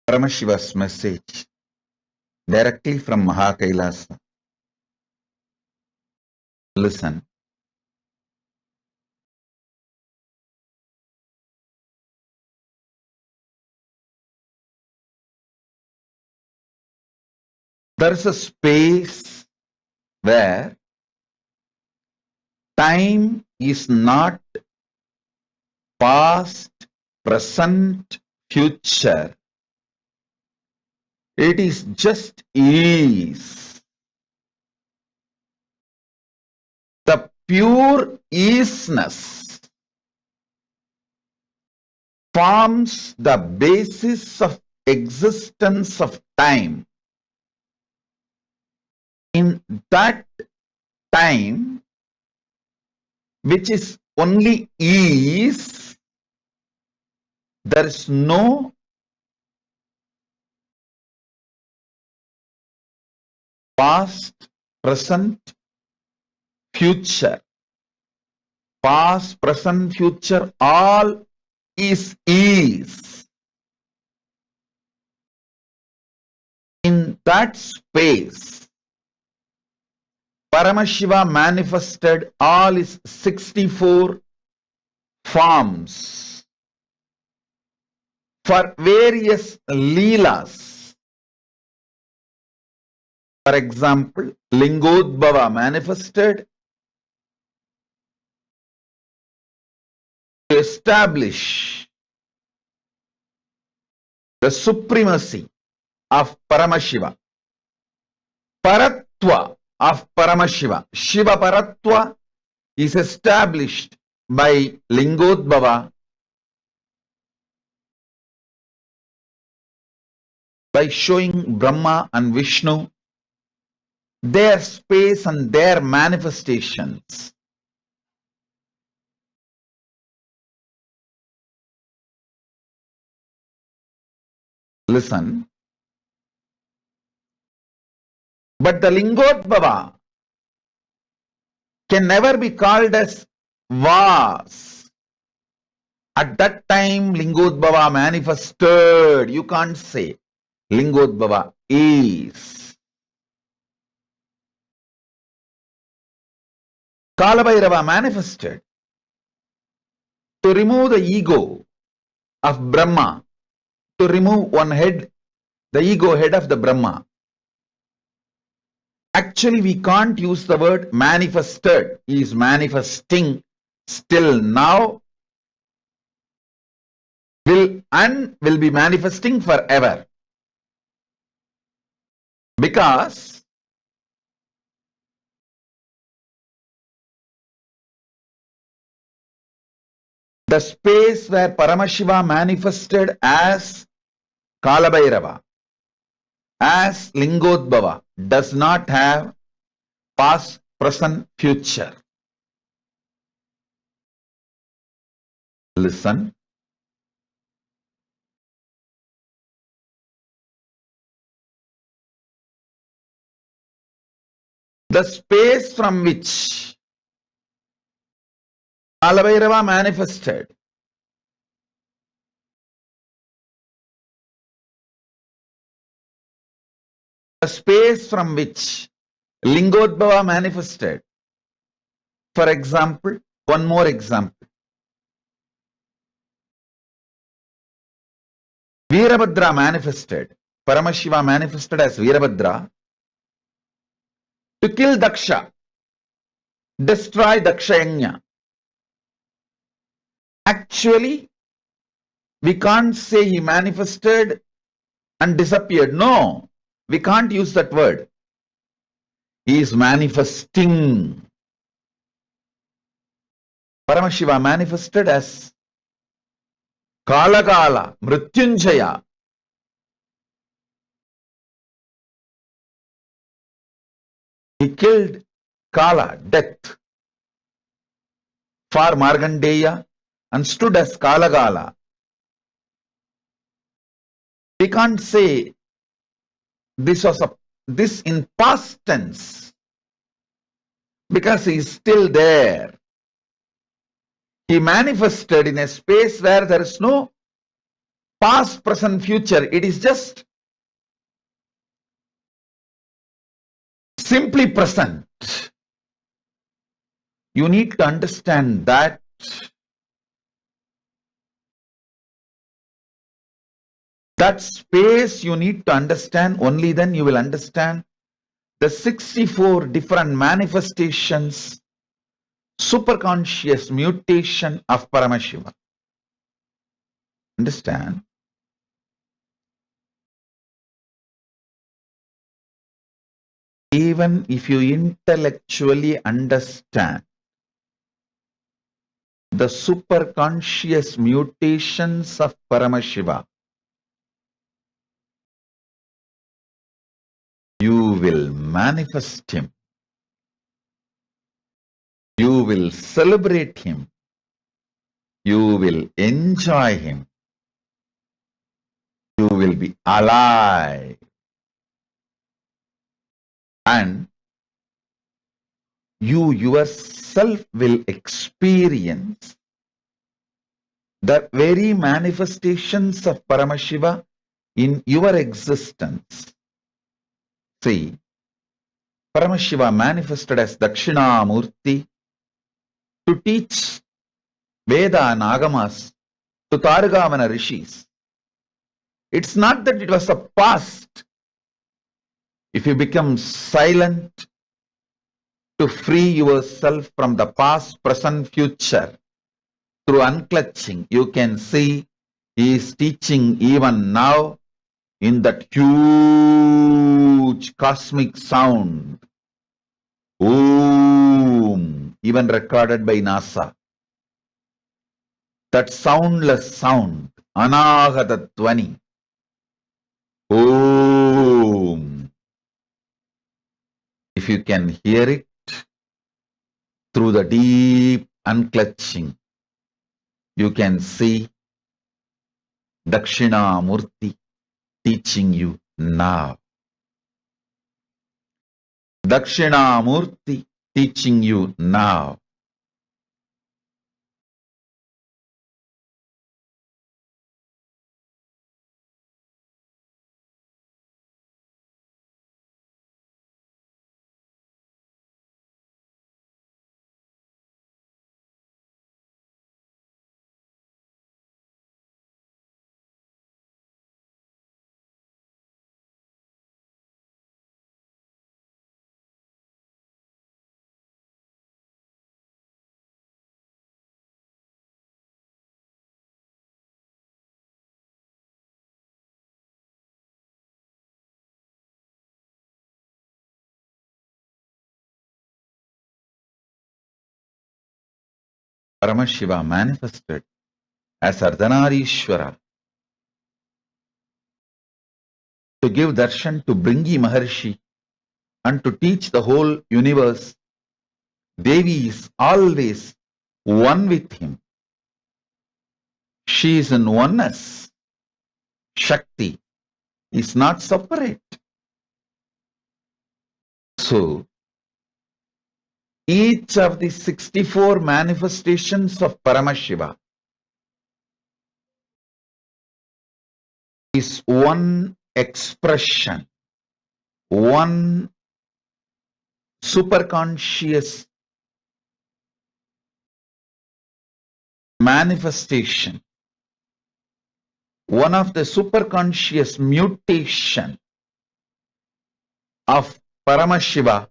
Paramashiva's message directly from Kailasa. Listen. There is a space where time is not past, present, future. It is just is. The pure isness forms the basis of existence of time. In that time, which is only is, there is no past, present, future. Past, present, future, all is. In that space, Paramashiva manifested all his 64 forms for various leelas. For example, Lingodbhava manifested to establish the supremacy of Paramashiva. Paratva of Paramashiva. Shiva Paratva is established by Lingodbhava by showing Brahma and Vishnu their space and their manifestations. Listen. But the Lingodbhava can never be called as was. At that time, Lingodbhava manifested. You can't say Lingodbhava is. Kalabhairava manifested to remove the ego of Brahma, to remove one head, the ego head of the Brahma. Actually, we can't use the word manifested. He is manifesting still now, will be manifesting forever. Because the space where Paramashiva manifested as Kalabhairava, as Lingodbhava, does not have past, present, future. Listen. The space from which Kalabhairava manifested the space from which Lingodbhava manifested. For example, one more example. Veerabhadra manifested. Paramashiva manifested as Veerabhadra to kill Daksha, destroy Dakshayanya. Actually, we can't say he manifested and disappeared. No, we can't use that word. He is manifesting. Paramashiva manifested as Kalakala, Mrityunjaya. He killed Kala, death, for Markandeya and stood as Kalagala. We can't say this in past tense because he is still there. He manifested in a space where there is no past, present, future. It is just simply present. You need to understand that space you need to understand. Only then you will understand the 64 different manifestations, superconscious mutation of Paramashiva. Understand? Even if you intellectually understand the superconscious mutations of Paramashiva, you will manifest him. You will celebrate him. You will enjoy him. You will be alive. And you yourself will experience the very manifestations of Paramashiva in your existence. See, Paramashiva manifested as Dakshinamurti to teach Veda and Agamas to Targavana rishis. It's not that it was a past. If you become silent to free yourself from the past, present, future, through unclutching, you can see he is teaching even now in that huge cosmic sound. Om, even recorded by NASA. That soundless sound, Anahata Dhvani. Om. If you can hear it through the deep unclutching, you can see Dakshinamurti teaching you now. Dakshinamurti teaching you now. Paramashiva manifested as Ardhanarishwara to give darshan to Bringi Maharshi and to teach the whole universe. Devi is always one with him. She is in oneness. Shakti is not separate. So, each of the 64 manifestations of Paramashiva is one expression, one superconscious manifestation, one of the superconscious mutation of Paramashiva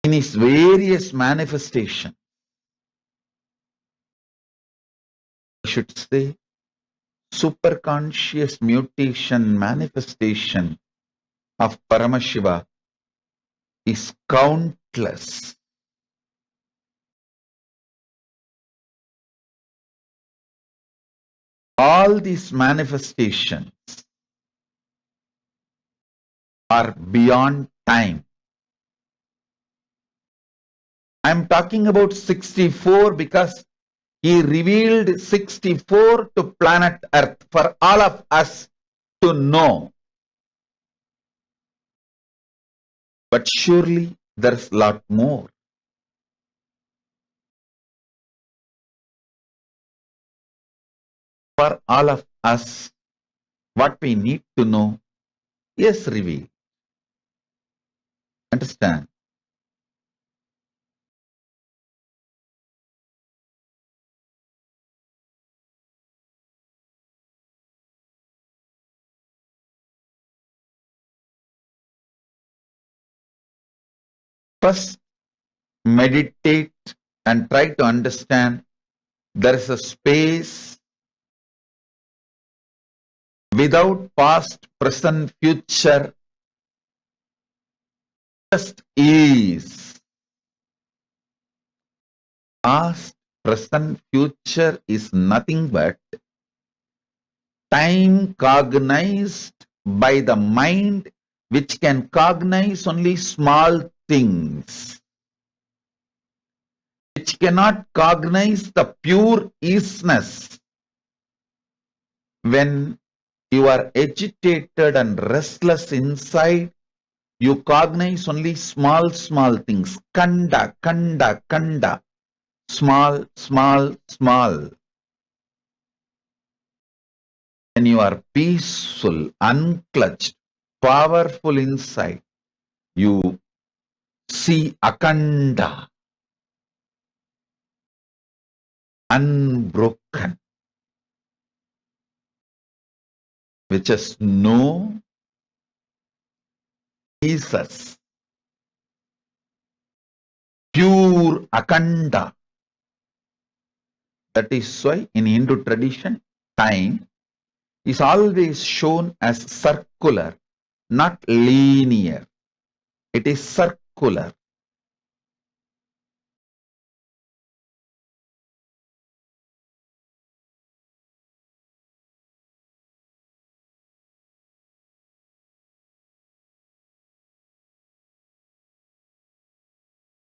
in his various manifestations. I should say superconscious mutation manifestation of Paramashiva is countless. All these manifestations are beyond time. I am talking about 64 because he revealed 64 to planet Earth for all of us to know. But surely there's a lot more. for all of us. What we need to know is revealed. Understand? First, meditate and try to understand there is a space without past, present, future. Just is. Past, present, future is nothing but time cognized by the mind, which can cognize only small things, which cannot cognize the pure isness. When you are agitated and restless inside, you cognize only small things. Kanda, kanda, kanda. Small, small, small. When you are peaceful, unclutched, powerful inside, you see akanda, unbroken, which is no Jesus, pure akanda. That is why in Hindu tradition, time is always shown as circular, not linear. It is circular.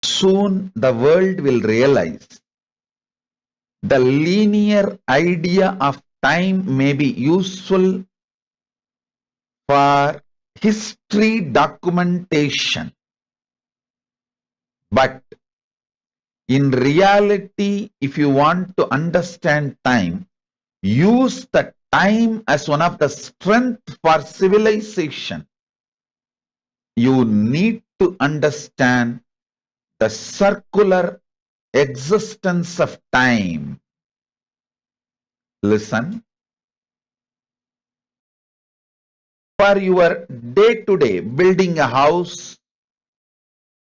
Soon the world will realize the linear idea of time may be useful for history documentation, but in reality, if you want to understand time, use the time as one of the strength for civilization. You need to understand the circular existence of time. Listen. For your day-to-day building a house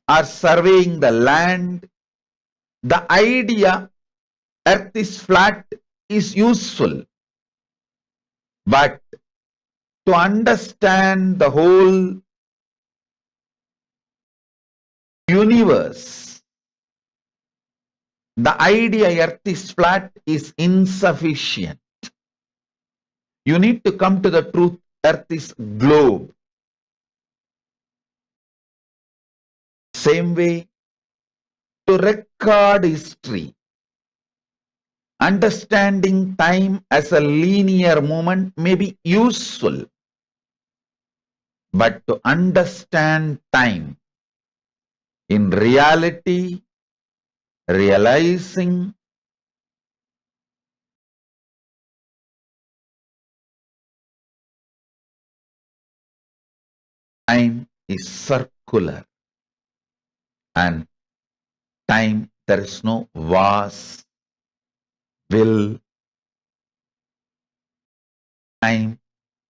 or surveying the land, the idea earth is flat is useful. But to understand the whole universe, the idea earth is flat is insufficient. You need to come to the truth earth is globe. Same way, to record history, understanding time as a linear movement may be useful. But to understand time in reality, realizing time is circular, and time there is no was, will, time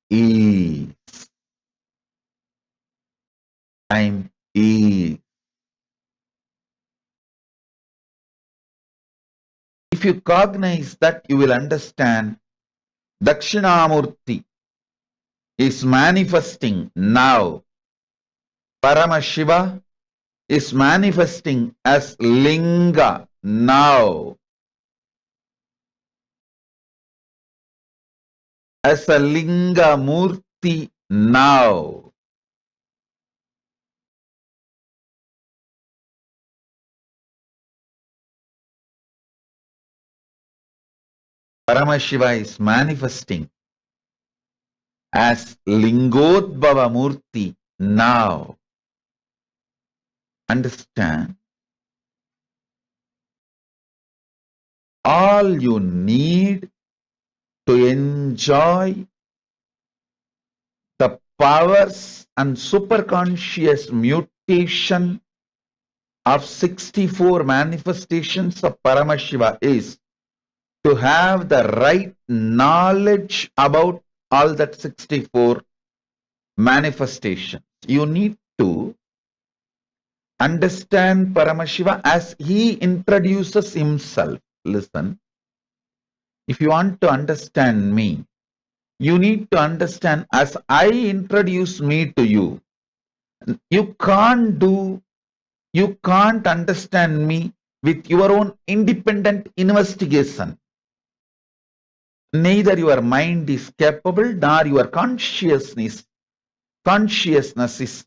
is. Time is. If you cognize that, you will understand Dakshinamurti is manifesting now. Paramashiva is manifesting as Linga now. As a Linga Murti now. Paramashiva is manifesting as Lingodbhava Murti now. Understand? All you need to enjoy the powers and superconscious mutation of 64 manifestations of Paramashiva is to have the right knowledge about all that 64 manifestations. You need to understand Paramashiva as he introduces himself. Listen, if you want to understand me, you need to understand as I introduce me to you. You can't understand me with your own independent investigation. Neither your mind is capable nor your consciousness is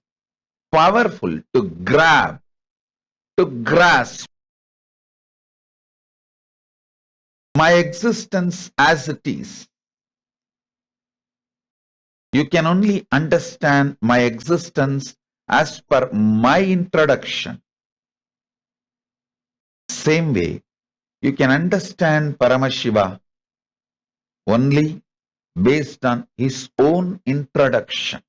powerful to grasp my existence as it is. You can only understand my existence as per my introduction. Same way, you can understand Paramashiva only based on his own introduction.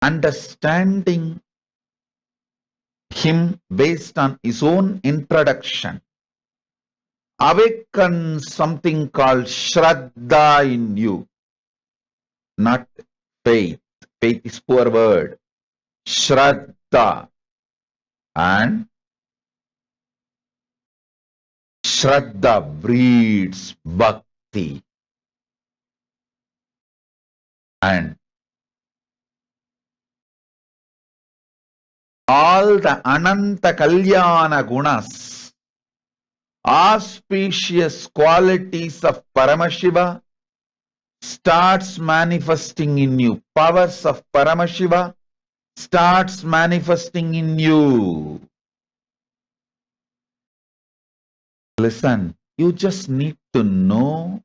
Understanding him based on his own introduction awakens something called Shraddha in you, not faith. Faith is poor word. Shraddha. And Shraddha breeds bhakti. And all the Ananta Kalyana Gunas, auspicious qualities of Paramashiva starts manifesting in you. Powers of Paramashiva starts manifesting in you. Listen, you just need to know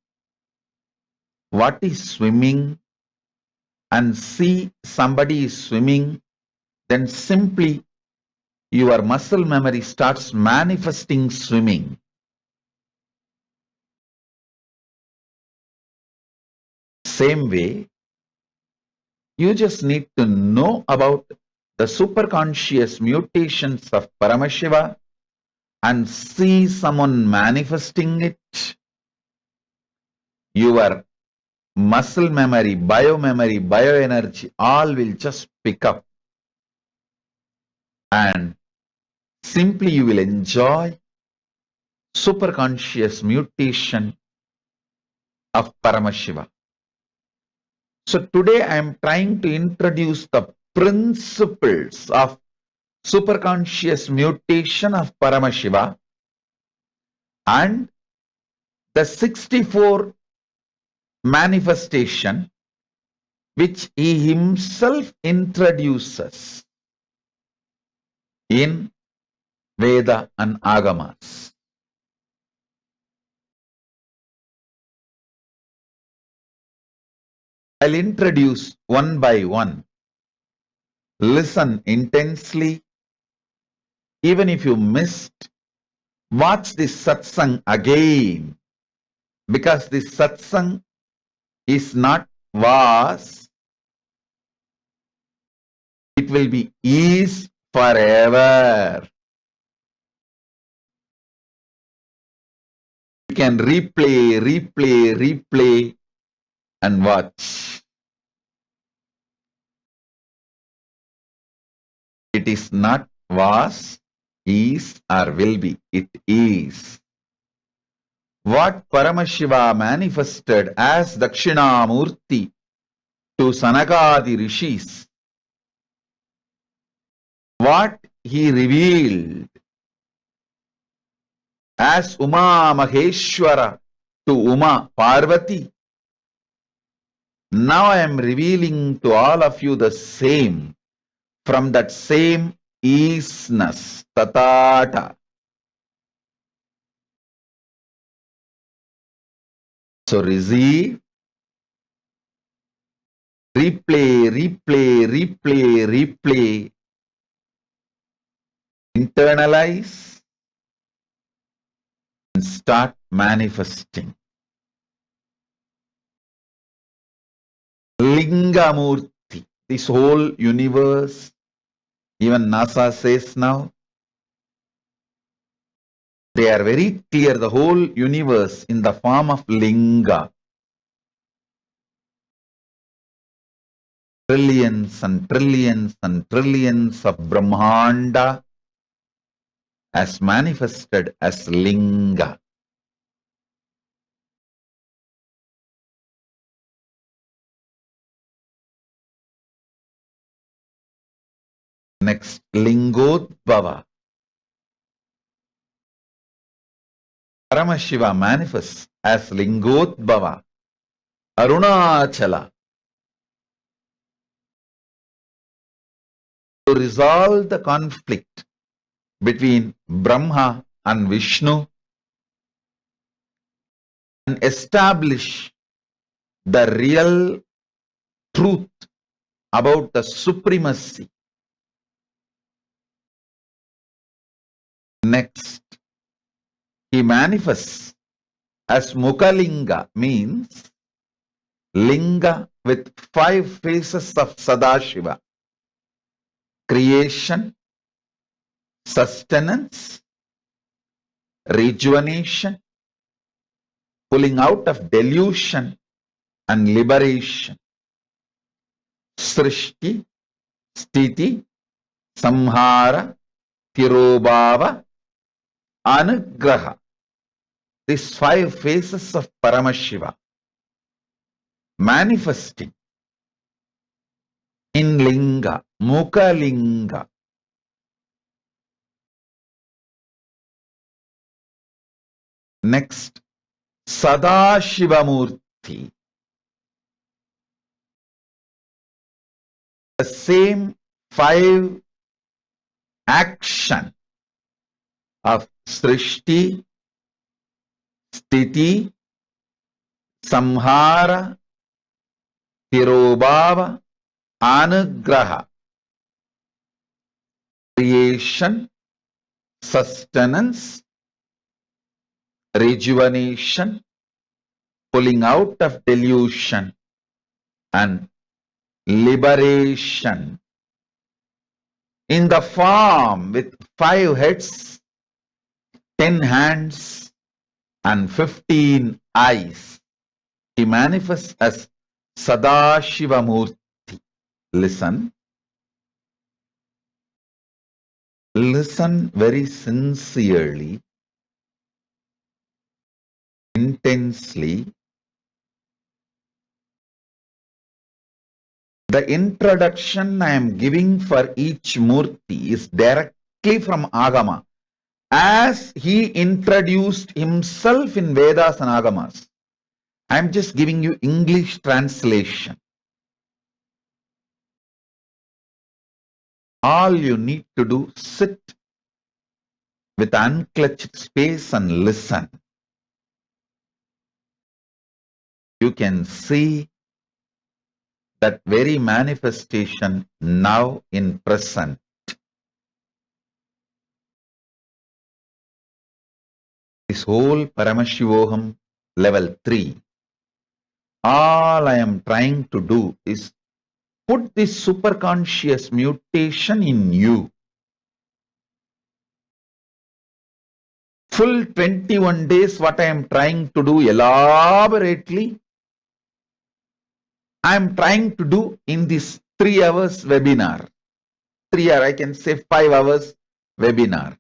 what is swimming and see somebody is swimming, then simply your muscle memory starts manifesting swimming. Same way, you just need to know about the superconscious mutations of Paramashiva and see someone manifesting it. Your muscle memory, bioenergy, all will just pick up. And simply you will enjoy superconscious mutation of Paramashiva. So today I am trying to introduce the principles of superconscious mutation of Paramashiva and the 64 manifestation which he himself introduces in Veda and Agamas. I'll introduce one by one. Listen intensely. Even if you missed, watch this satsang again, because this satsang is not was, it will be is forever. You can replay and watch. It is not was, is or will be. It is. What Paramashiva manifested as Dakshinamurti to Sanakadi Rishis, what he revealed as Uma Maheshwara to Uma Parvati, now I am revealing to all of you the same, from that same isness, Tatata. So receive, replay, internalize and start manifesting. Lingamurti. This whole universe, even NASA says now, they are very clear, the whole universe in the form of linga. Trillions and trillions and trillions of Brahmanda as manifested as linga. Next, Lingodbhava. Paramashiva manifests as Lingodbhava, Arunachala, to resolve the conflict between Brahma and Vishnu and establish the real truth about the supremacy. Next, he manifests as Mukhalinga, means linga with 5 faces of Sadashiva: creation, sustenance, rejuvenation, pulling out of delusion and liberation. Srishti, Sthiti, Samhara, Tirobhava, Anugraha. These 5 faces of Paramashiva manifesting in linga, Mukhalinga. Next, Sadashivamurti. The same 5 action of Srishti, Sthiti, Samhara, Tirobhava, Anugraha. Creation, sustenance, rejuvenation, pulling out of delusion and liberation in the form with 5 heads, 10 hands and 15 eyes. He manifests as Sadashivamurti. Listen. Listen very sincerely, intensely. The introduction I am giving for each Murti is directly from Agama, as he introduced himself in Vedas and Agamas. I am just giving you English translation. All you need to do, sit with unclutched space and listen. You can see that very manifestation now in present. This whole Paramashivoham level 3. All I am trying to do is put this superconscious mutation in you. Full 21 days, what I am trying to do elaborately, I am trying to do in this 3 hours webinar. 3 hours, I can say 5 hours webinar.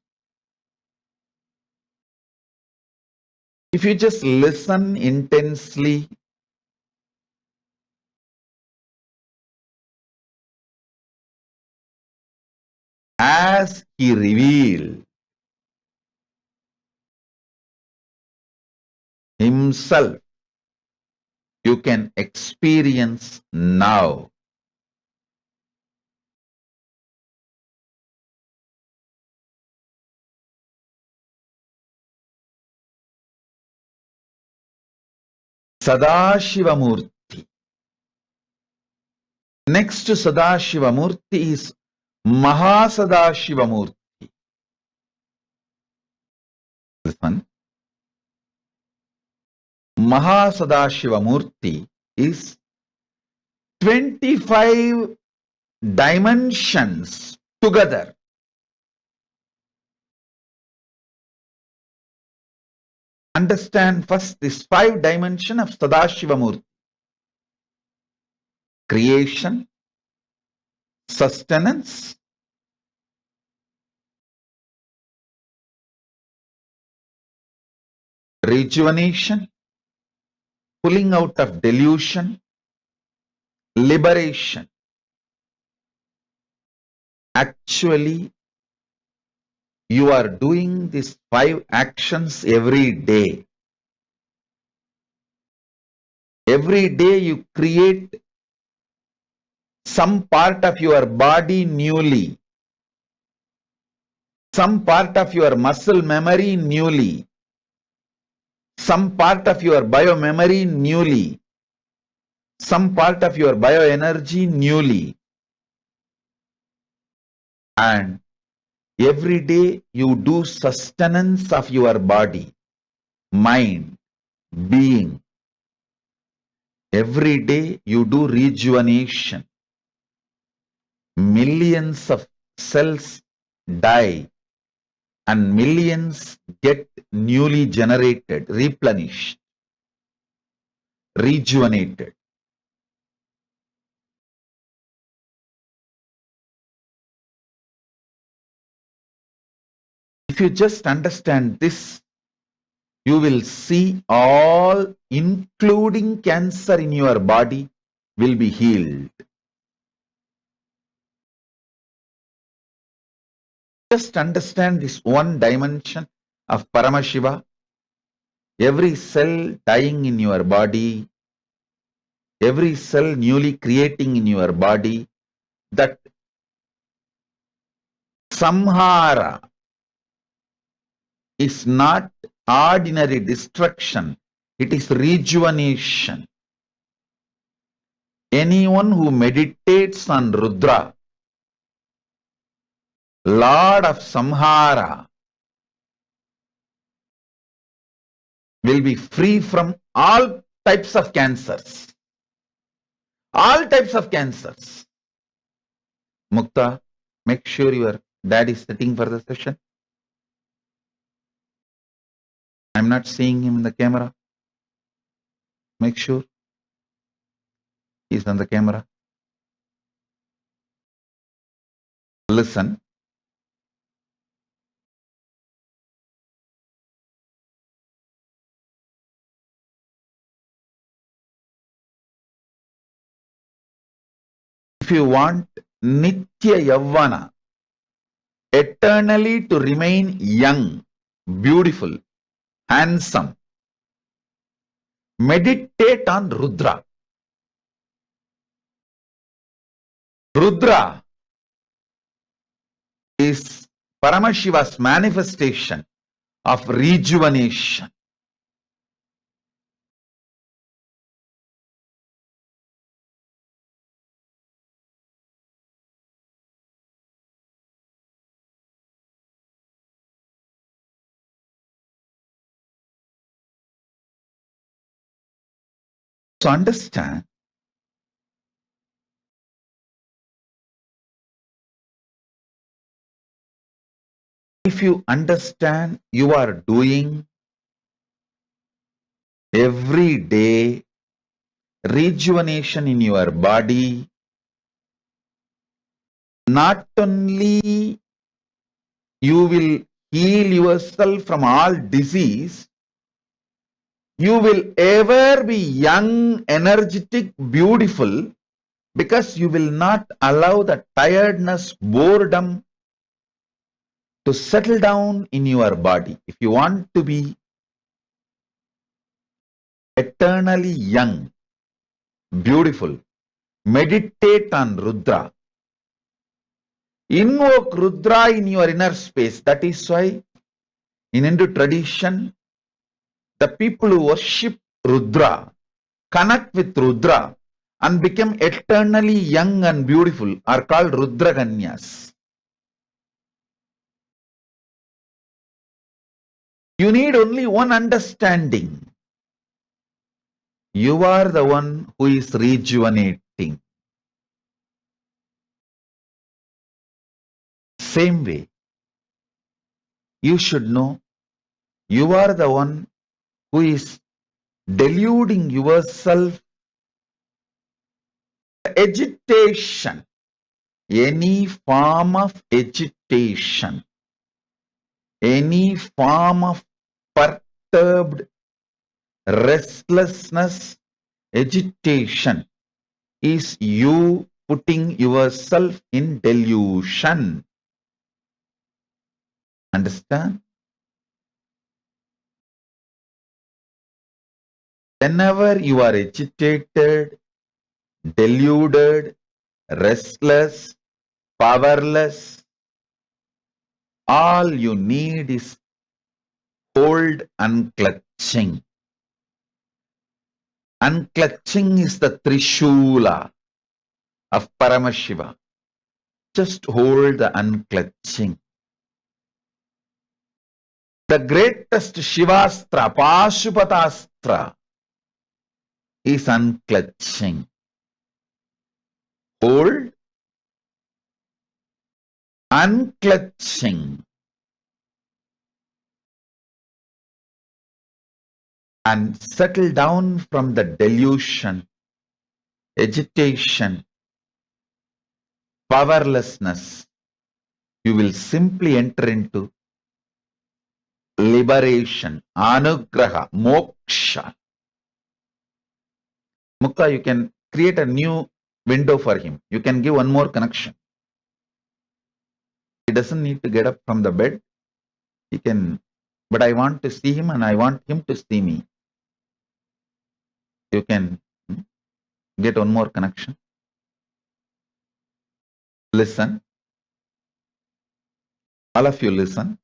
If you just listen intensely, as he revealed himself, you can experience now. Sadashivamurti. Next to Sadashivamurti is Mahasadashivamurti. Listen. Mahasadashivamurti is 25 dimensions together. Understand first this 5 dimension of Sadashivamurti. Creation, sustenance, rejuvenation, pulling out of delusion, liberation. Actually, you are doing these 5 actions every day. Every day you create some part of your body newly, some part of your muscle memory newly, some part of your biomemory newly, some part of your bioenergy newly. And every day you do sustenance of your body, mind, being. Every day you do rejuvenation. Millions of cells die and millions get newly generated, replenished, rejuvenated. If you just understand this, you will see all, including cancer in your body, will be healed. Just understand this one dimension of Paramashiva. Every cell dying in your body, every cell newly creating in your body, that samhara is not ordinary destruction, it is rejuvenation. Anyone who meditates on Rudra, Lord of Samhara, will be free from all types of cancers. All types of cancers. Mukta, make sure your dad is sitting for the session. I'm not seeing him in the camera. Make sure he's on the camera. Listen. If you want Nitya Yavana, eternally to remain young, beautiful, handsome, meditate on Rudra. Rudra is Paramashiva's manifestation of rejuvenation. So understand, if you understand, you are doing every day rejuvenation in your body, not only you will heal yourself from all disease, you will ever be young, energetic, beautiful, because you will not allow the tiredness, boredom to settle down in your body. If you want to be eternally young, beautiful, meditate on Rudra. Invoke Rudra in your inner space. That is why in Hindu tradition, the people who worship Rudra, connect with Rudra and become eternally young and beautiful are called Rudra Kanyas. You need only one understanding. You are the one who is rejuvenating. same way, you should know you are the one who is deluding yourself. Agitation, any form of agitation, any form of perturbed restlessness, agitation is you putting yourself in delusion. Understand? Whenever you are agitated, deluded, restless, powerless, all you need is hold unclutching. Unclutching is the Trishula of Paramashiva. Just hold the unclutching. The greatest Shivastra, Pashupatastra, is unclutching. Hold, unclutching, and settle down from the delusion, agitation, powerlessness. You will simply enter into liberation, anugraha, moksha. Mukta, you can create a new window for him. You can give one more connection. He doesn't need to get up from the bed. He can, but I want to see him and I want him to see me. You can get one more connection. Listen. All of you listen.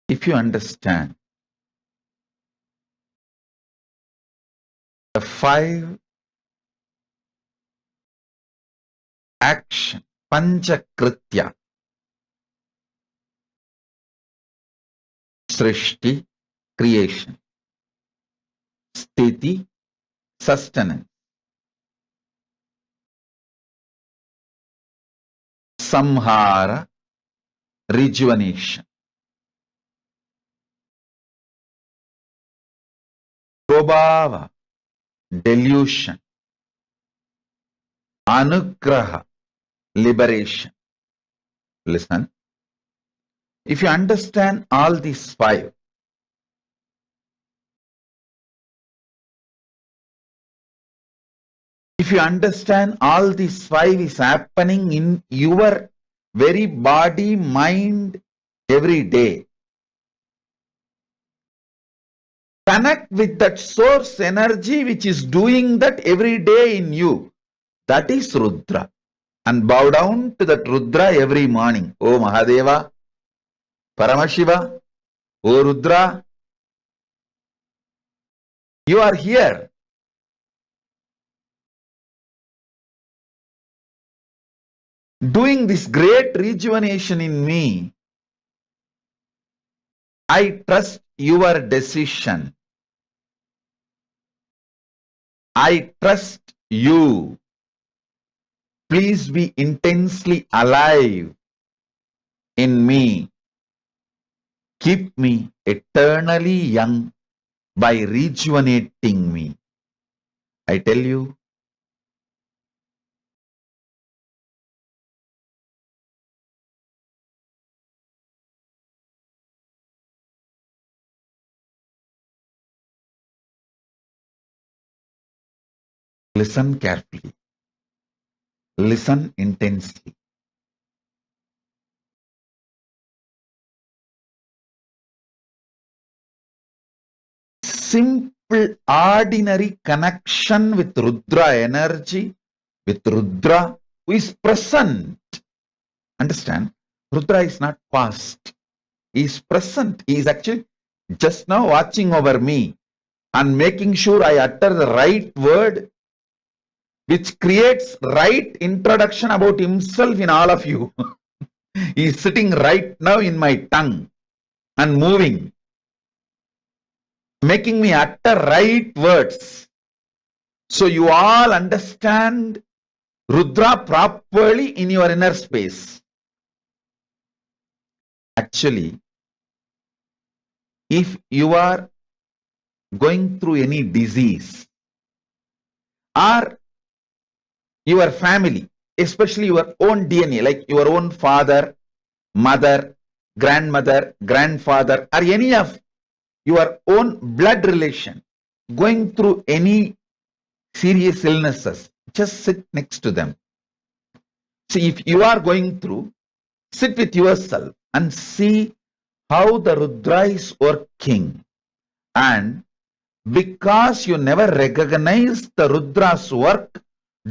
If you understand the 5 action, Panchakritya, Srishti, creation, Sthiti, sustenance, Samhara, rejuvenation, Prabhava, delusion, Anugraha, liberation. Listen. If you understand all these 5, if you understand all these 5 is happening in your very body, mind, every day, connect with that source energy which is doing that every day in you. That is Rudra. And bow down to that Rudra every morning. Oh Mahadeva, Paramashiva, oh Rudra, you are here. Doing this great rejuvenation in me. I trust your decision. I trust you. Please be intensely alive in me. Keep me eternally young by rejuvenating me. I tell you, listen carefully, listen intensely. Simple, ordinary connection with Rudra energy, with Rudra who is present. Understand? Rudra is not past. He is present. He is actually just now watching over me and making sure I utter the right word, which creates right introduction about himself in all of you. He is sitting right now in my tongue and moving, making me utter right words. So you all understand Rudra properly in your inner space. Actually, if you are going through any disease or your family, especially your own DNA, like your own father, mother, grandmother, grandfather, or any of your own blood relation going through any serious illnesses, just sit next to them. See, if you are going through, sit with yourself and see how the Rudra is working. And because you never recognize the Rudra's work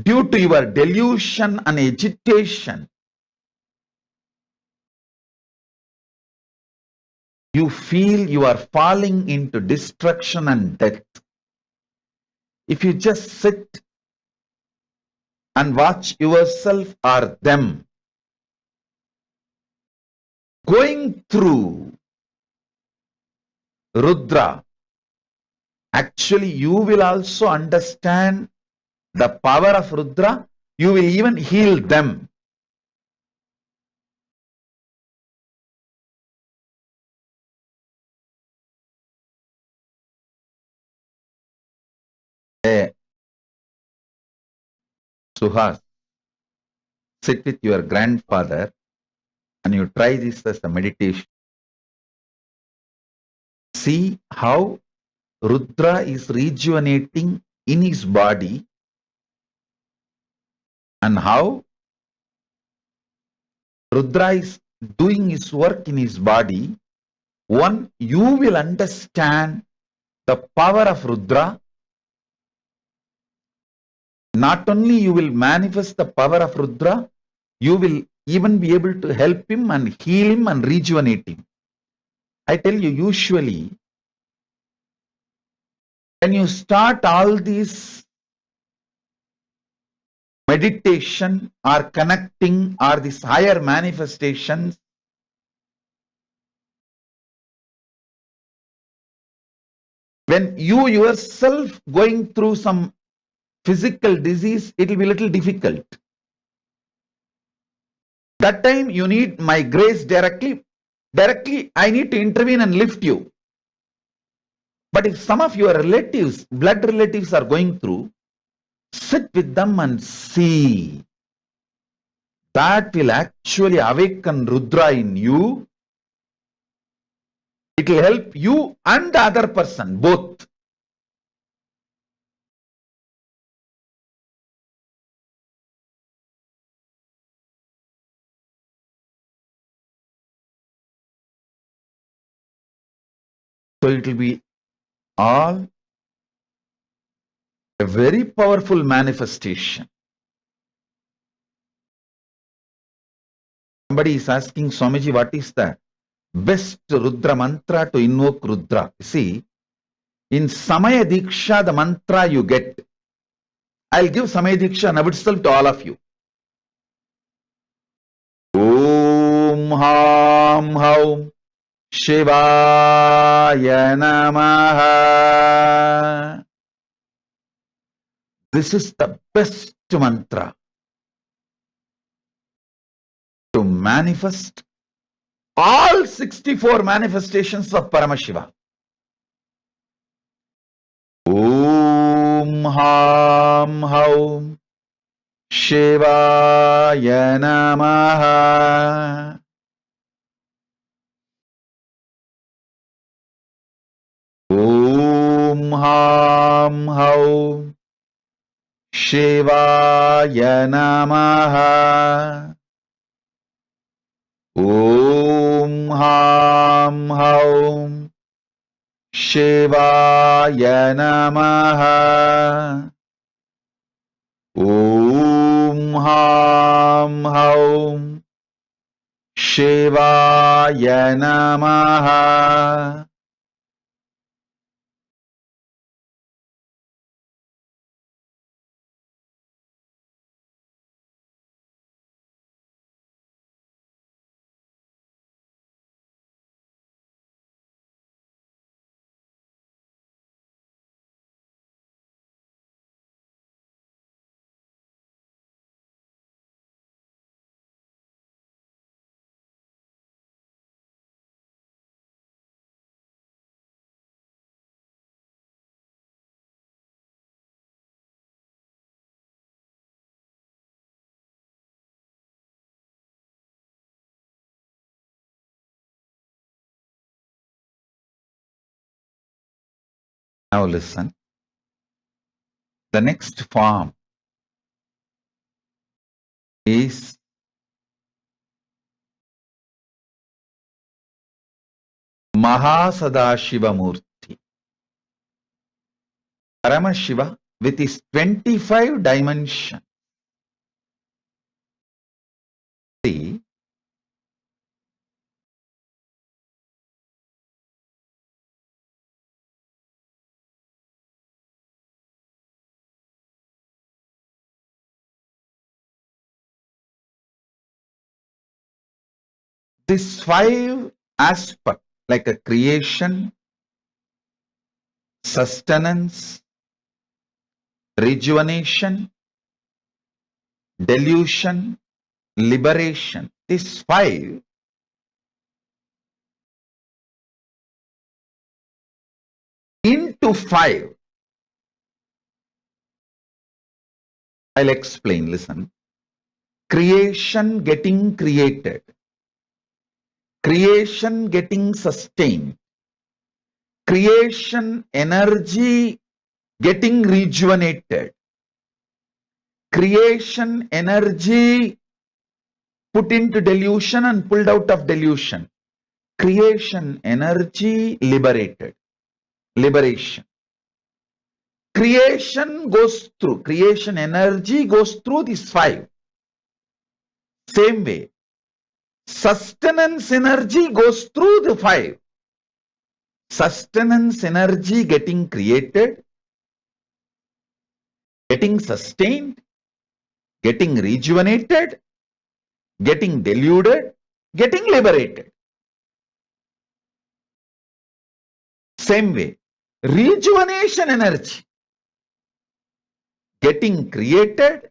due to your delusion and agitation, you feel you are falling into destruction and death. If you just sit and watch yourself or them going through Rudra, actually you will also understand the power of Rudra. You will even heal them. Suhas, sit with your grandfather and you try this as a meditation. See how Rudra is rejuvenating in his body and how Rudra is doing his work in his body. One, you will understand the power of Rudra. Not only you will manifest the power of Rudra, you will even be able to help him and heal him and rejuvenate him. I tell you, usually, when you start all these meditation or connecting or these higher manifestations, when you yourself going through some physical disease, it will be a little difficult. That time you need my grace directly. Directly, I need to intervene and lift you. But if some of your relatives, blood relatives are going through, sit with them and see. That will actually awaken Rudra in you. It will help you and the other person, both. So it will be all a very powerful manifestation. Somebody is asking Swamiji, what is the best Rudra mantra to invoke Rudra? See, in Samaya Diksha, the mantra you get, I'll give Samaya Diksha now itself to all of you. Om Ham Haum Shivaya Namaha. This is the best mantra to manifest all 64 manifestations of Paramashiva. Om Ham Haum Shivaya Namaha. Om Ham Haum Shivaya Namaha. Om Ham Haum Shivaya Namaha. Om Ham Haum Shivaya Namaha. Now listen. The next form is Mahasadashiva Murti. Paramashiva with his 25 dimensions. See, this 5 aspects like a creation, sustenance, rejuvenation, delusion, liberation. This 5 into 5. I'll explain, listen. Creation getting created. Creation getting sustained. Creation energy getting rejuvenated. Creation energy put into delusion and pulled out of delusion. Creation energy liberated. Liberation. Creation goes through. Creation energy goes through these 5. Same way. Sustenance energy goes through the 5. Sustenance energy getting created, getting sustained, getting rejuvenated, getting deluded, getting liberated. Same way, rejuvenation energy getting created,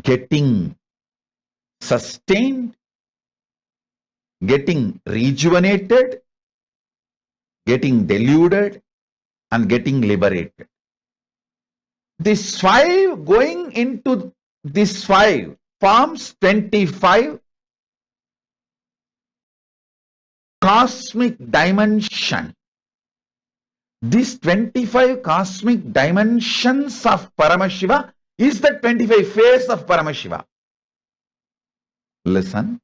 getting sustained, getting rejuvenated, getting deluded, and getting liberated. This 5 going into this 5 forms 25 cosmic dimension. These 25 cosmic dimensions of Paramashiva is the 25 phase of Paramashiva. Listen.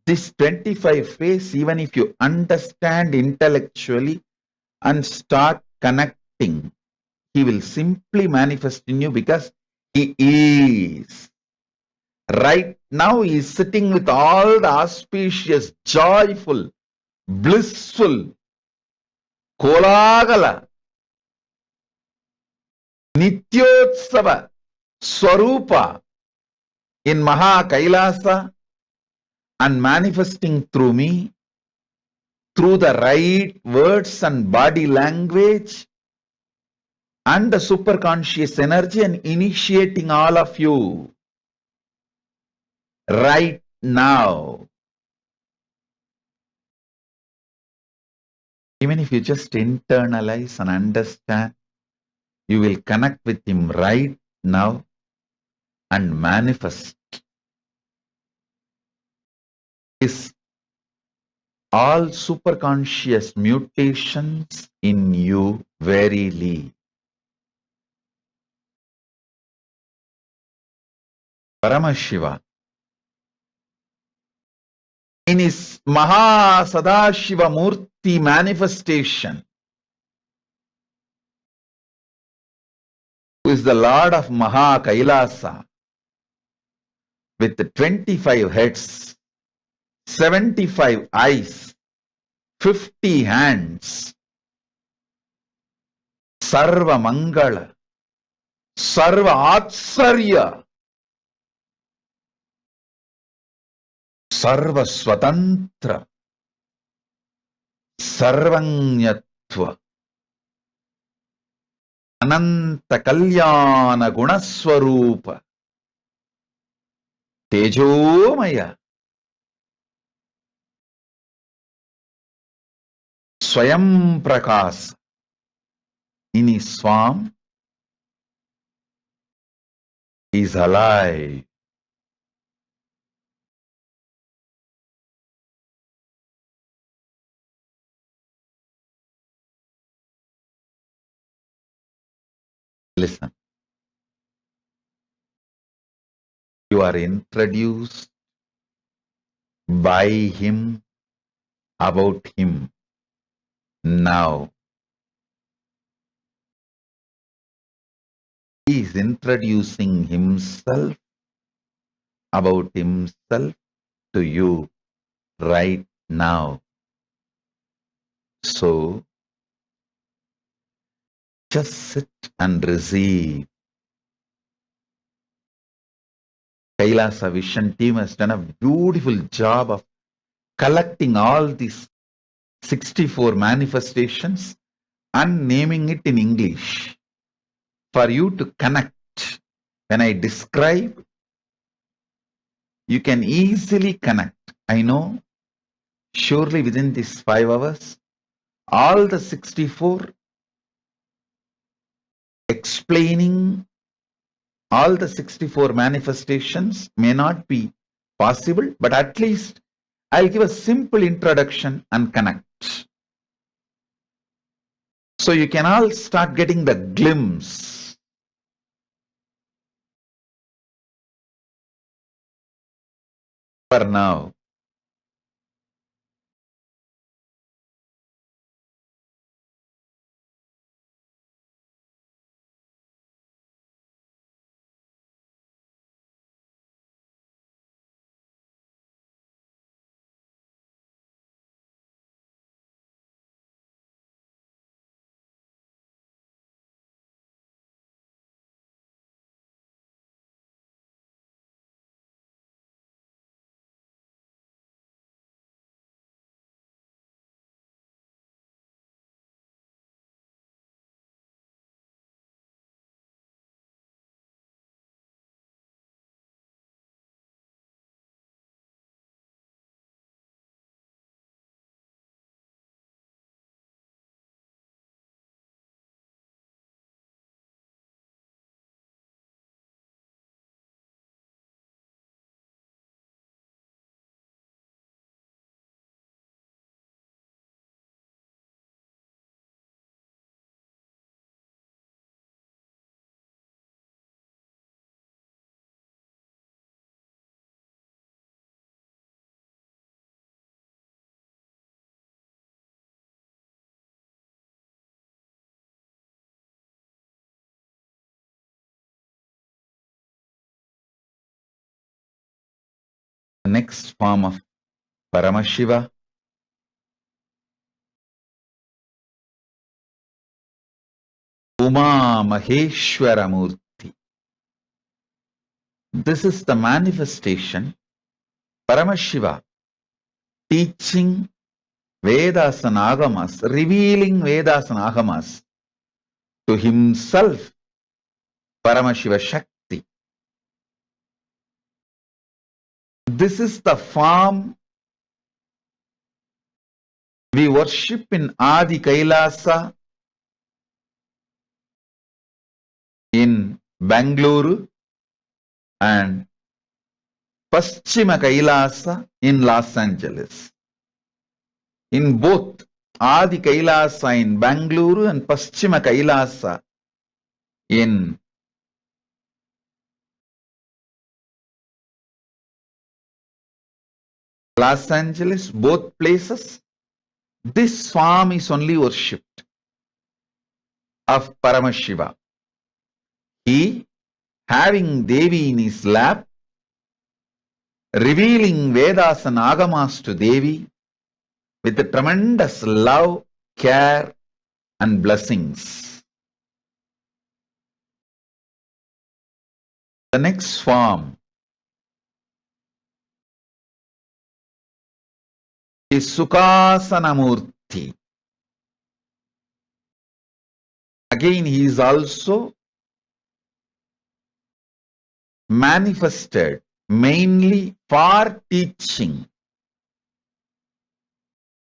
This 25 phase, even if you understand intellectually and start connecting, he will simply manifest in you because he is. Right now he is sitting with all the auspicious, joyful, blissful, kolagala, nityotsava, swarupa, in Maha Kailasa and manifesting through me, through the right words and body language and the superconscious energy, and initiating all of you right now. Even if you just internalize and understand, you will connect with him right now and manifest his all superconscious mutations in you verily. Paramashiva, in his Maha Sadashiva Murti manifestation, who is the Lord of Maha Kailasa, with 25 heads, 75 eyes, 50 hands, Sarva Mangala, Sarva Atsarya, Sarva Swatantra, Sarvanyatva, Ananta Kalyana Gunaswarupa, Tejomaya, Swayam Prakas, in his form, he is alive. Listen, you are introduced by him, about him. Now, he is introducing himself, about himself to you right now. So, just sit and receive. Kailasa Vision team has done a beautiful job of collecting all these 64 manifestations and naming it in English for you to connect. When I describe, you can easily connect. I know, surely within these 5 hours, all the 64 explaining all the 64 manifestations may not be possible, but at least I'll give a simple introduction and connect. So you can all start getting the glimpse. For now, the next form of Paramashiva, Uma Maheshwara Murti, This is the manifestation. Paramashiva teaching Vedas and Agamas, revealing Vedas and Agamas to himself, Paramashiva Shakti. This is the form we worship in Adi Kailasa, in Bangalore, and Paschima Kailasa in Los Angeles. In both Adi Kailasa in Bangalore and Paschima Kailasa in Los Angeles, both places, this form is only worshipped of Paramashiva. He, having Devi in his lap, revealing Vedas and Agamas to Devi with a tremendous love, care, and blessings. The next form is Sukhasanamurti. Again, he is also manifested mainly for teaching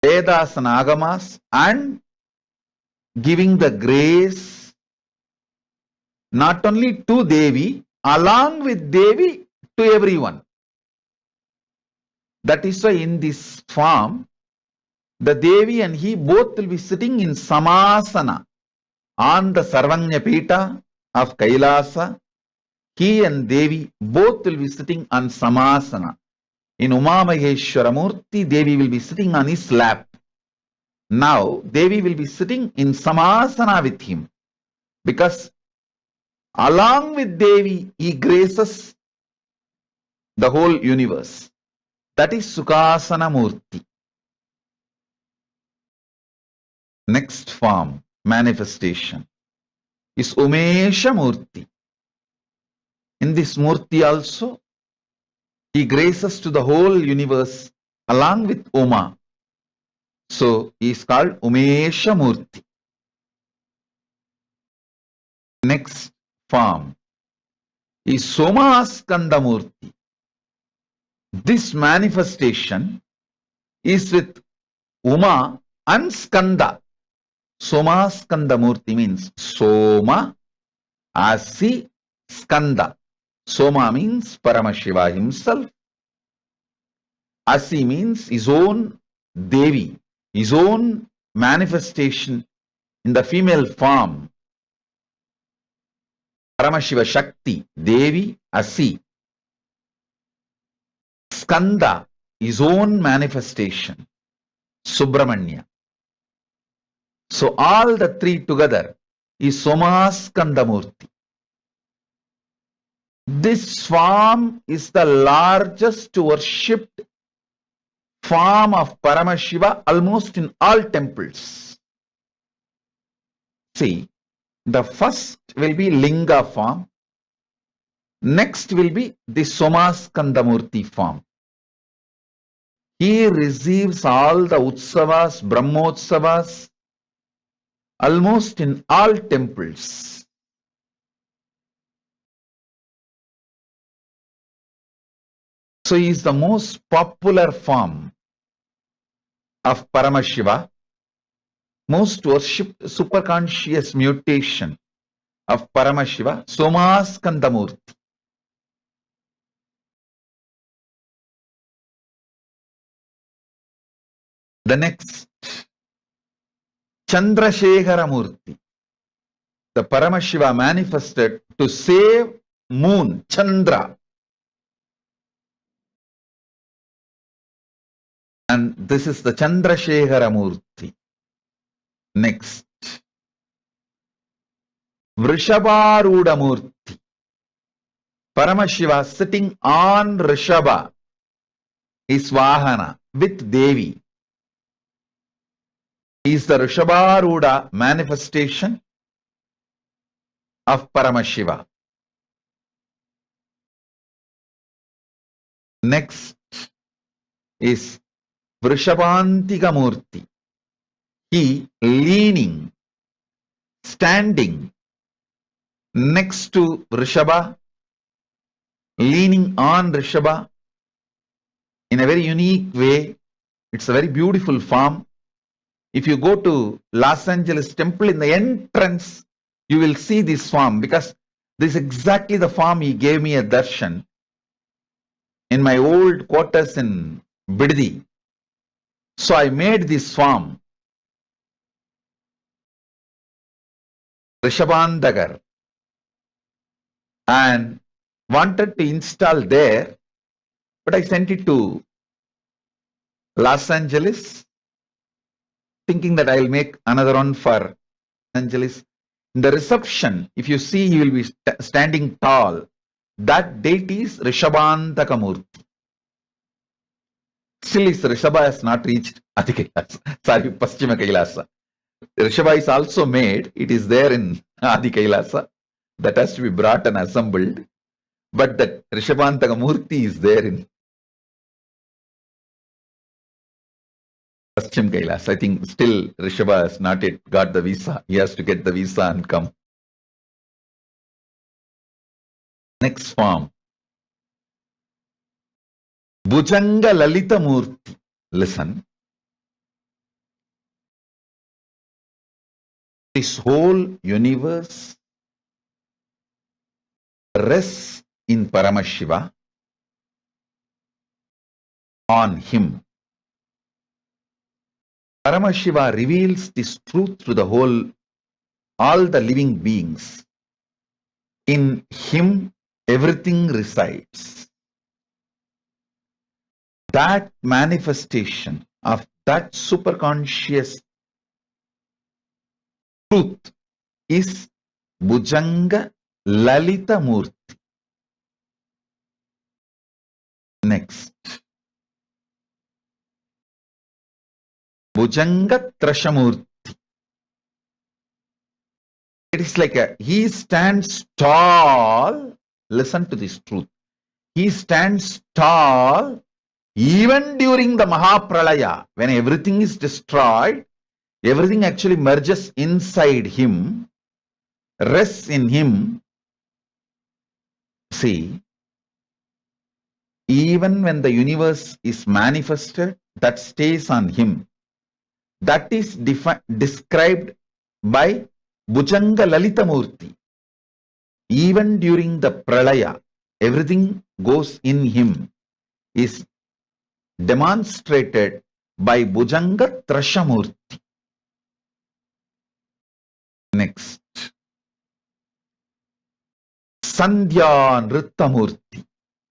Vedas and Agamas and giving the grace not only to Devi, along with Devi to everyone. That is why in this form, the Devi and he both will be sitting in Samasana on the Sarvanya Pita of Kailasa. He and Devi both will be sitting on Samasana. In Umamaheshwara Murti, Devi will be sitting on his lap. Now, Devi will be sitting in Samasana with him, because along with Devi, he graces the whole universe. That is Sukhasana Murti. Next form, manifestation, is Umesha Murti. In this Murti also, he graces to the whole universe along with Uma. So, he is called Umesha Murti. Next form is Somaskanda Murti. This manifestation is with Uma and Skanda. Somaskanda Murti means Soma, Asi, Skanda. Soma means Paramashiva himself. Asi means his own Devi, his own manifestation in the female form. Paramashiva Shakti, Devi, Asi. Skanda, his own manifestation, Subramanya. So all the three together is Somaskanda Murti. This form is the largest worshipped form of Paramashiva almost in all temples. See, the first will be Linga form. Next will be the Somaskanda Murti form. He receives all the Utsavas, Brahmotsavas, almost in all temples. So he is the most popular form of Paramashiva, most worshipped superconscious mutation of Paramashiva, Somaskanda Murti. The next, Chandrasekhara Murti. The Paramashiva manifested to save moon, Chandra. And this is the Chandrasekhara Murti. Next, Vrishabharuda Murti. Paramashiva sitting on Rishabha, his Vahana, with Devi. He is the Vrishabharuda manifestation of Paramashiva. Next is Vrishabhantika Murti. He leaning, standing next to Rishabha, leaning on Rishabha in a very unique way. It's a very beautiful form. If you go to Los Angeles temple, in the entrance, you will see this form, because this is exactly the form he gave me at darshan in my old quarters in Biddi. So I made this form, Rishabhandagar, and wanted to install there, but I sent it to Los Angeles, thinking that I'll make another one for Los Angeles. In the reception, if you see, he will be standing tall. That deity is Rishabhantaka Murti. Still, his Rishabha has not reached Adi Kailasa. Sorry, Paschima Kailasa. Rishabha is also made. It is there in Adi Kailasa. That has to be brought and assembled. But that Rishabhantaka Murti is there in Paschim Kailasa. I think still Rishabha has not yet got the visa. He has to get the visa and come. Next form. Bhujanga Lalita Murti. Listen. This whole universe rests in Paramashiva, on him. Paramashiva reveals this truth to the whole, all the living beings. In him, everything resides. That manifestation of that superconscious truth is Bhujanga Lalita Murti. Next. Bhujanga Trashamurti. It is like he stands tall. Listen to this truth. He stands tall even during the Mahapralaya, when everything is destroyed, everything actually merges inside him, rests in him. See, even when the universe is manifested, that stays on him. That is described by Bhujanga Lalita Murti. Even during the Pralaya, everything goes in him, is demonstrated by Bhujanga Trashamurti. Next. Sandhya Nrittamurti.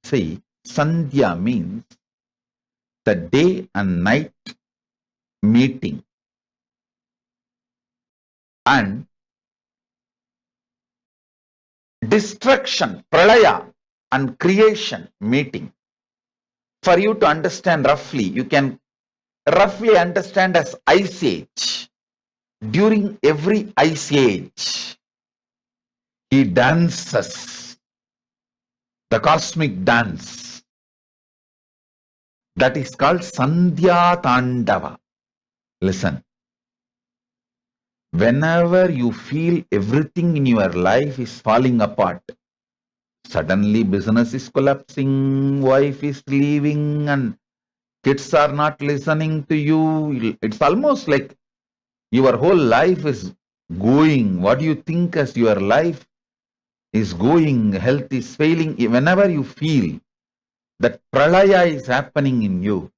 See, Sandhya means the day and night meeting, and destruction, pralaya, and creation meeting. For you to understand roughly, you can roughly understand as ice age. During every ice age, he dances the cosmic dance. That is called Sandhya Tandava. Listen. Whenever you feel everything in your life is falling apart, suddenly business is collapsing, wife is leaving, and kids are not listening to you. It's almost like your whole life is going. What do you think as your life is going? Health is failing. Whenever you feel that pralaya is happening in you,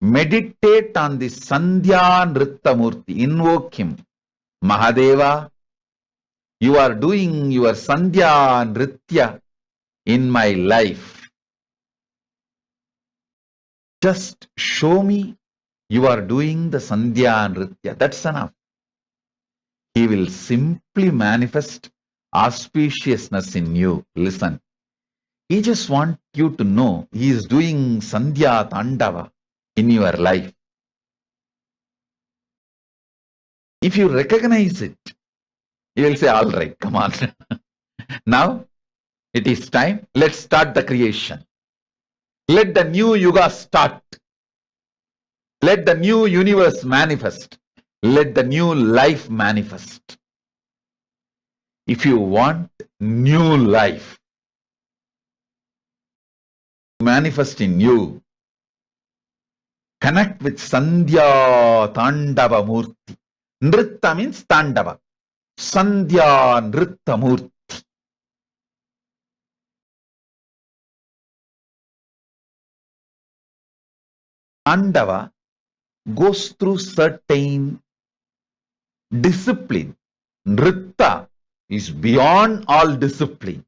meditate on this Sandhya Nrittamurti. Invoke him. Mahadeva, you are doing your Sandhya Nritya in my life. Just show me you are doing the Sandhya Nritya. That's enough. He will simply manifest auspiciousness in you. Listen. He just wants you to know he is doing Sandhya Tandava in your life. If you recognize it, you will say, all right, come on. Now it is time. Let's start the creation. Let the new yuga start. Let the new universe manifest. Let the new life manifest. If you want new life manifest in you, connect with Sandhya Tandava Murti. Nritta means Tandava. Sandhya Nritta Murti. Tandava goes through certain discipline. Nritta is beyond all discipline.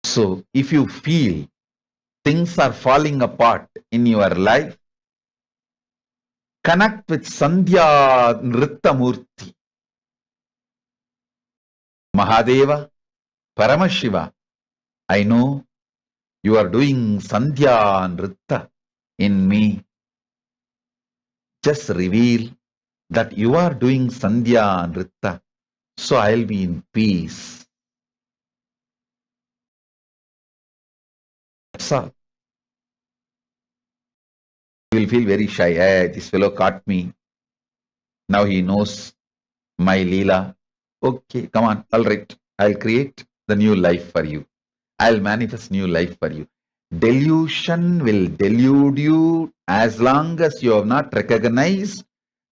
So if you feel things are falling apart in your life, connect with Sandhya Nritta Murti. Mahadeva, Paramashiva, I know you are doing Sandhya Nritta in me. Just reveal that you are doing Sandhya Nritta, so I'll be in peace. That's all. You will feel very shy. Hey, this fellow caught me. Now he knows my Leela. Okay, come on. All right. I'll create the new life for you. I'll manifest new life for you. Delusion will delude you as long as you have not recognized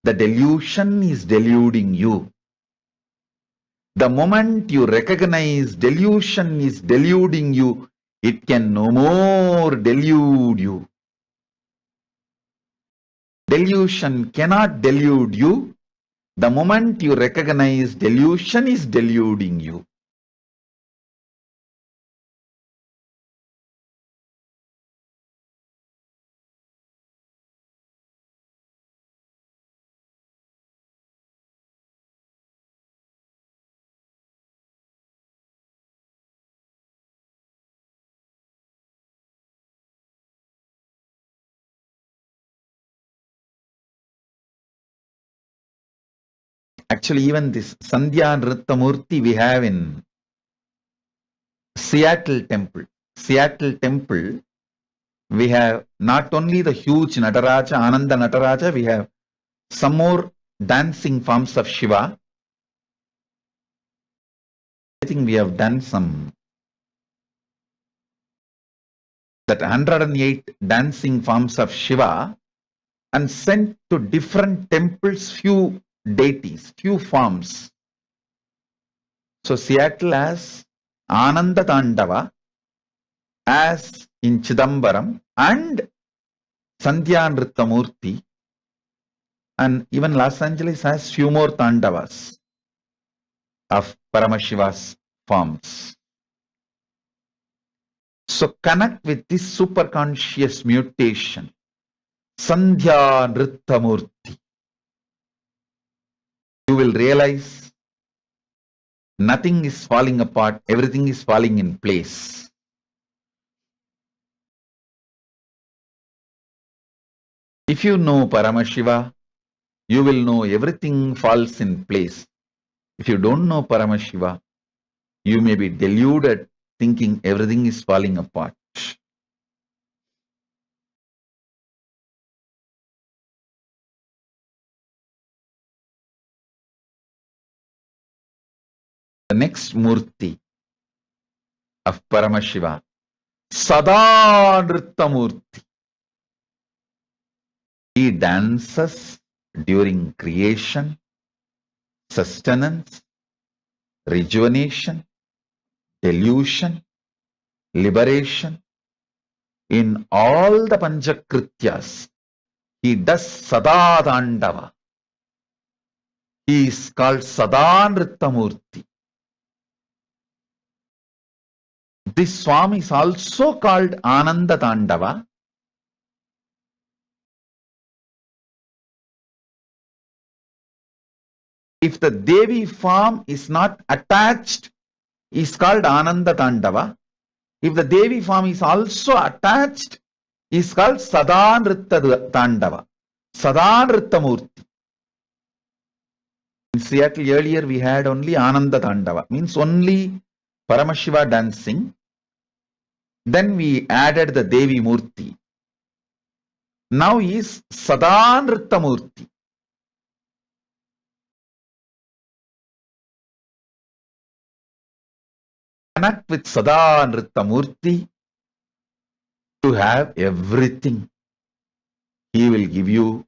the delusion is deluding you. The moment you recognize delusion is deluding you, it can no more delude you. Delusion cannot delude you. The moment you recognize delusion is deluding you. Actually, even this Sandhya Nritta Murti we have in Seattle Temple. Seattle Temple, we have not only the huge Nataraja, Ananda Nataraja, we have some more dancing forms of Shiva. I think we have done some, that 108 dancing forms of Shiva and sent to different temples few deities, few forms. So Seattle has Ananda Tandava, as in Chidambaram, and Sandhya Nritta Murti, and even Los Angeles has few more Tandavas of Paramashiva's forms. So connect with this superconscious mutation, Sandhya Nritta Murti. You will realize nothing is falling apart, everything is falling in place. If you know Paramashiva, you will know everything falls in place. If you don't know Paramashiva, you may be deluded thinking everything is falling apart. The next Murti of Paramashiva, Sada Nritta Murti. He dances during creation, sustenance, rejuvenation, delusion, liberation. In all the Panchakrityas, he does Sada Dandava. He is called Sada Nritta Murti. This Swami is also called Ananda Tandava. If the Devi form is not attached, is called Ananda Tandava. If the Devi form is also attached, is called Sada Nritta Tandava, Sada Nritta Murti. In Seattle earlier we had only Ananda Tandava, means only Paramashiva dancing. Then we added the Devi Murti. Now he is Sadanrita Murti. Connect with Sadanrita Murti to have everything. He will give you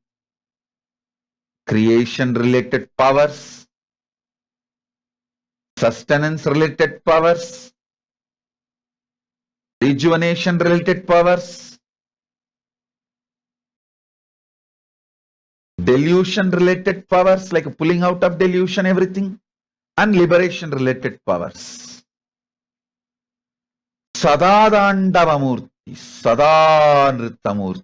creation related powers, sustenance related powers, rejuvenation related powers, delusion related powers like pulling out of delusion, everything, and liberation related powers. Sadadandavamurti, Sadanritamurti.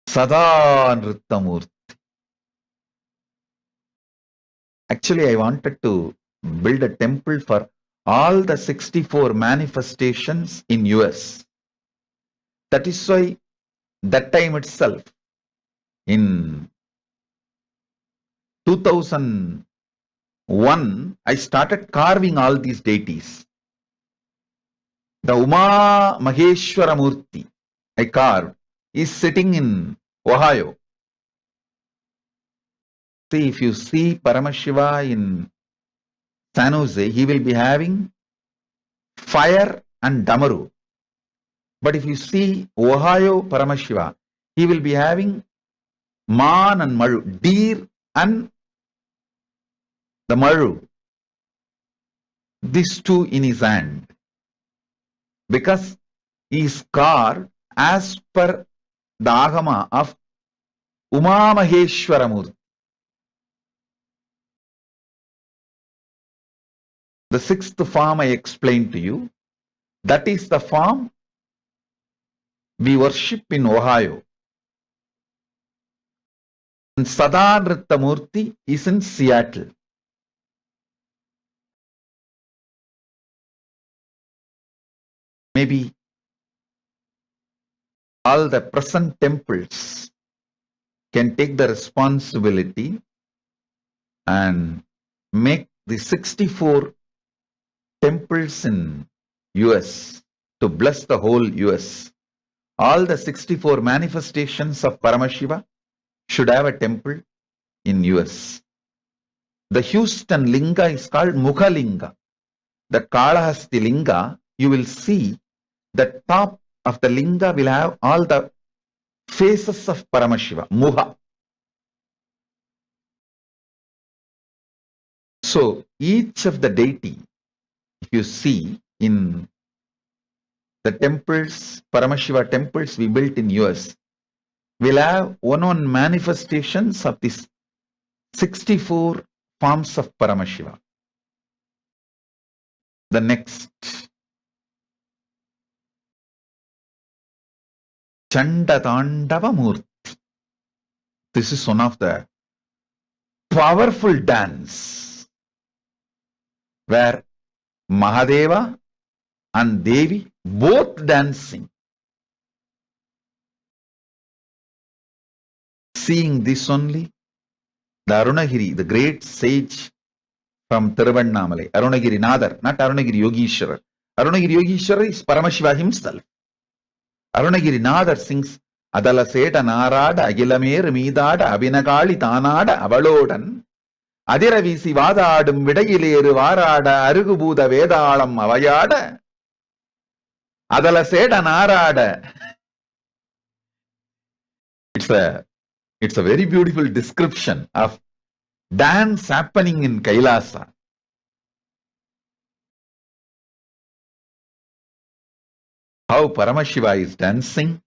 Sadanritamurti. Actually, I wanted to build a temple for all the 64 manifestations in US. That is why that time itself, in 2001, I started carving all these deities. The Uma Maheshwara Murti I carved is sitting in Ohio. See, if you see Paramashiva in San Jose, he will be having fire and Damaru. But if you see Ohio Paramashiva, he will be having Man and Maru, deer and the Maru. These two in his hand. Because he is carved as per the Agama of Uma Maheshwara Murti. The sixth form I explained to you. That is the form we worship in Ohio. And Sadanrita Murti is in Seattle. Maybe all the present temples can take the responsibility and make the 64 temples in US to bless the whole US. All the 64 manifestations of Paramashiva should have a temple in US. The Houston Linga is called Mukha Linga. The Kalahasti Linga, you will see the top of the Linga will have all the faces of Paramashiva, Muha. So each of the deity, if you see in the temples, Paramashiva temples we built in US, will have one manifestations of these 64 forms of Paramashiva. The next, Chandatandava Murti. This is one of the powerful dance where Mahadeva and Devi both dancing. Seeing this only, the Arunagiri, the great sage from Tiruvannamalai, Arunagiri Nadar, not Arunagiri Yogeshwarar. Arunagiri Yogeshwarar is Paramashiva himself. Arunagiri Nadar sings, Adala Seta Narada, Agilamer Midada, Abinagali Tanada, Avalodan, Adiravisi Vadadum, Vidayileru Varada, Arugubuda Vedalam, Avayada, Adala Seta Narada. It's a very beautiful description of dance happening in Kailasa. How Paramashiva is dancing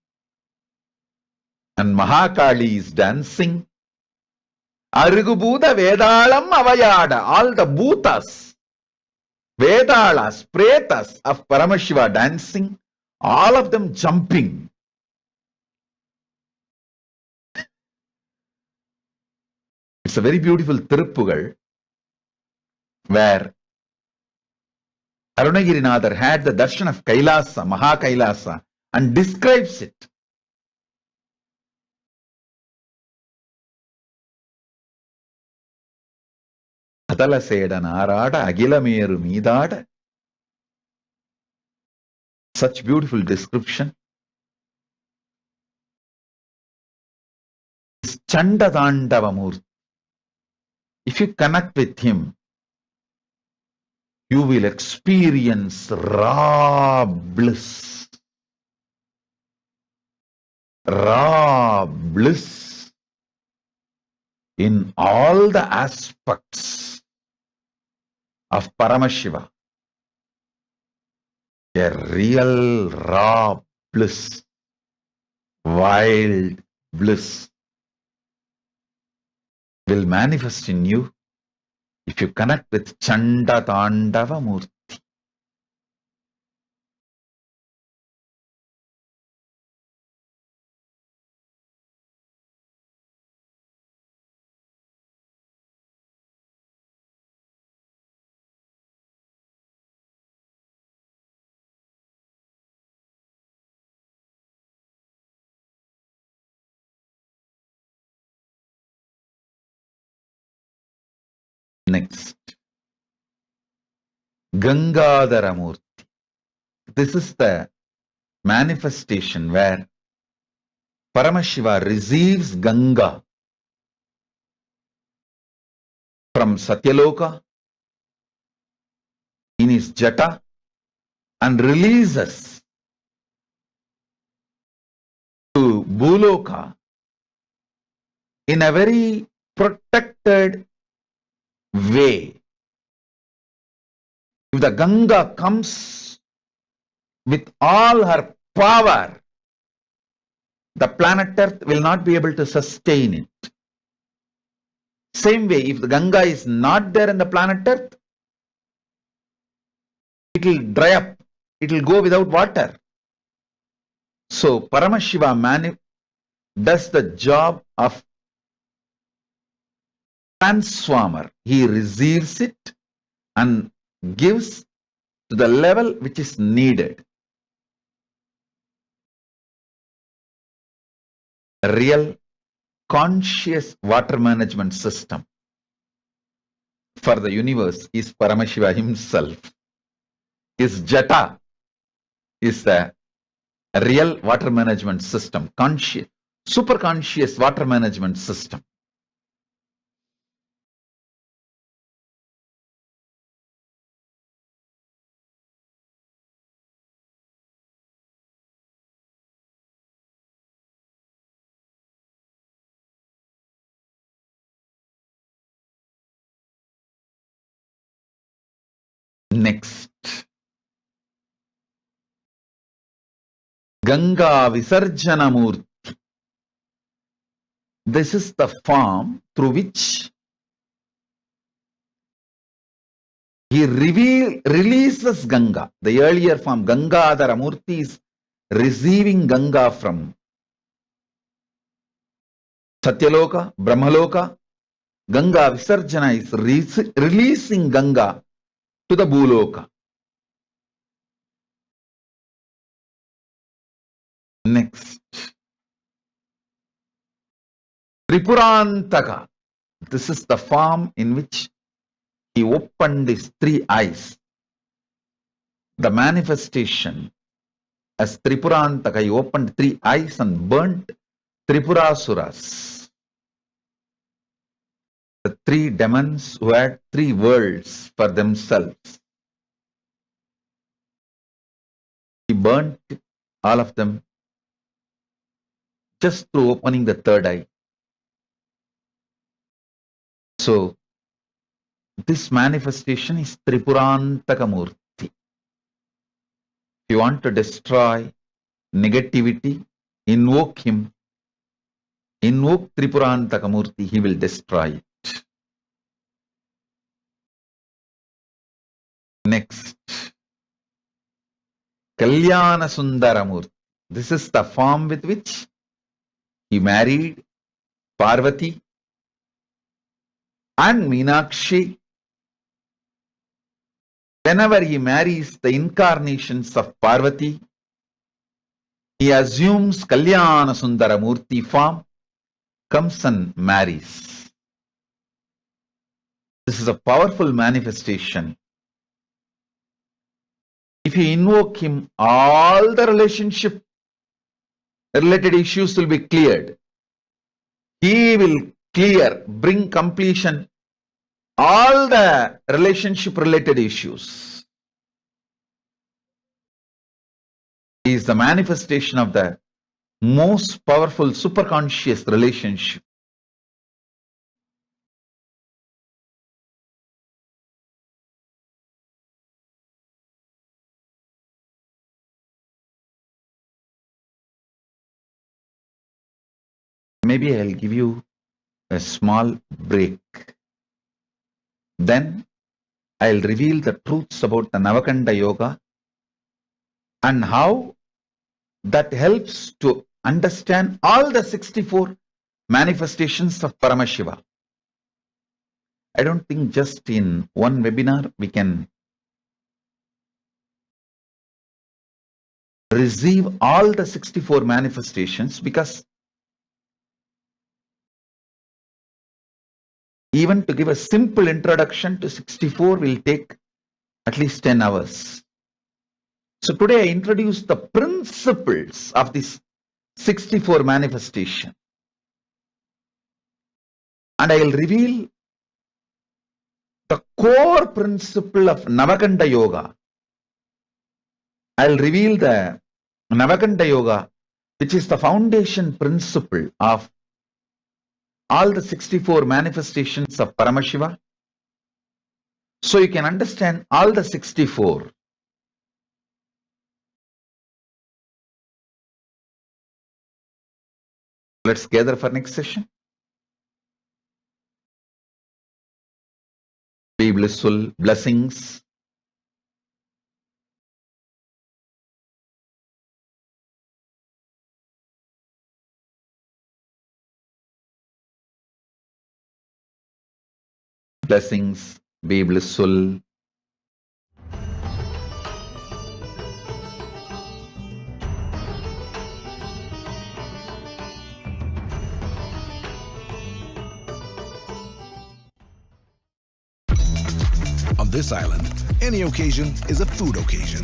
and Mahakali is dancing. Arugubuda Vedalam Avayada, all the Bhutas, Vedalas, Pretas of Paramashiva dancing, all of them jumping. It's a very beautiful Tiruppugal where Arunagirinadar had the darshan of Kailasa, Mahakailasa, and describes it. Adala Sedanarada, Agilameru Midada. Such beautiful description. Chandadandavamurti. If you connect with him, you will experience raw bliss. Raw bliss in all the aspects of Paramashiva. A real raw bliss, wild bliss will manifest in you if you connect with Chanda Tandava Murti. Next, Gangadhara Murti. This is the manifestation where Paramashiva receives Ganga from Satyaloka in his jata and releases to Bhuloka in a very protected way. If the Ganga comes with all her power, the planet Earth will not be able to sustain it. Same way, if the Ganga is not there in the planet Earth, it will dry up, it will go without water. So Paramashiva does the job of transformer. He receives it and gives to the level which is needed. A real conscious water management system for the universe is Paramashiva himself. His jata is the real water management system, conscious, super conscious water management system. Next, Ganga Visarjana Murti. This is the form through which he releases Ganga. The earlier form, Gangadhara Murti, is receiving Ganga from Satyaloka, Brahmaloka. Ganga Visarjana is releasing Ganga to the Bhuloka. Next, Tripurantaka. This is the form in which he opened his three eyes. The manifestation as Tripurantaka, he opened three eyes and burnt Tripurasuras. The three demons who had three worlds for themselves. He burnt all of them just through opening the third eye. So, this manifestation is Tripurantaka Murti. If you want to destroy negativity, invoke him. Invoke Tripurantaka Murti, he will destroy it. Next, Kalyana Sundara Murti. This is the form with which he married Parvati and Meenakshi. Whenever he marries the incarnations of Parvati, he assumes Kalyana Sundara Murti form, comes and marries. This is a powerful manifestation. If you invoke him, all the relationship related issues will be cleared. He will bring completion all the relationship related issues. He is the manifestation of the most powerful superconscious relationship. Maybe I'll give you a small break. Then I'll reveal the truths about the Navakanda Yoga and how that helps to understand all the 64 manifestations of Paramashiva. I don't think just in one webinar we can receive all the 64 manifestations, because even to give a simple introduction to 64 will take at least 10 hours. So today I introduce the principles of this 64 manifestation, and I will reveal the core principle of Navakanda Yoga. I will reveal the Navakanda Yoga, which is the foundation principle of all the 64 manifestations of Paramashiva. So you can understand all the 64. Let's gather for next session. Be blissful. Blessings. Blessings. Be blissful. On this island, any occasion is a food occasion.